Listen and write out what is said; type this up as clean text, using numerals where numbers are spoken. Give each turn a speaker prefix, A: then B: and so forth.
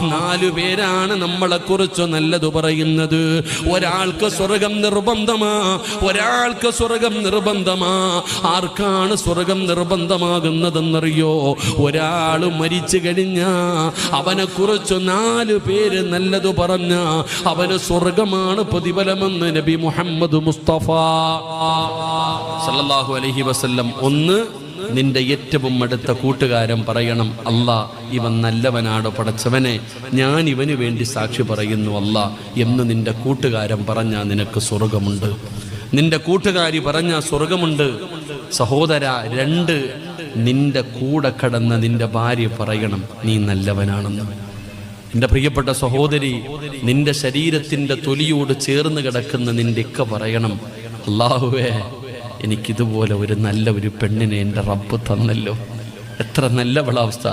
A: 4 പേരാണ് നമ്മളെ കുറിച്ച് നല്ലത് പറയുന്നത്. ഒരാൾക്ക് സ്വർഗം നിർബന്ധമാ, ഒരാൾക്ക് സ്വർഗം നിർബന്ധമാ. ആർക്കാണ് സ്വർഗം നിർബന്ധമാകുന്നതെന്നറിയോ? ഒരാൾ മരിച്ചു കഴിഞ്ഞാ അവനെ കുറിച്ച് 4 പേര് നല്ലത് പറഞ്ഞ അവന് സ്വർഗമാണ് പ്രതിഫലമെന്ന് നബി മുഹമ്മദ് മുസ്തഫ സല്ലല്ലാഹു അലൈഹി വസല്ലം. ഒന്ന്, നിന്റെ ഏറ്റവും അടുത്ത കൂട്ടുകാരൻ പറയണം, അല്ലാ ഇവൻ നല്ലവനാണ് പടച്ചവനെ, ഞാൻ ഇവന് വേണ്ടി സാക്ഷി പറയുന്നു അല്ലാ എന്ന് നിന്റെ കൂട്ടുകാരൻ പറഞ്ഞാൽ നിനക്ക് സ്വർഗമുണ്ട്. നിന്റെ കൂട്ടുകാരി പറഞ്ഞാൽ സ്വർഗമുണ്ട്. സഹോദര, 2, നിന്റെ കൂടെ കടന്ന നിന്റെ ഭാര്യ പറയണം നീ നല്ലവനാണെന്ന്. എൻ്റെ പ്രിയപ്പെട്ട സഹോദരി, നിന്റെ ശരീരത്തിൻ്റെ തൊലിയോട് ചേർന്ന് കിടക്കുന്ന നിന്റെ ഇക്ക പറയണം, അല്ലാഹുവേ എനിക്കിതുപോലെ ഒരു നല്ല ഒരു പെണ്ണിനെ എൻ്റെ റബ്ബ് തന്നല്ലോ. എത്ര നല്ലവളാവസ്ഥ.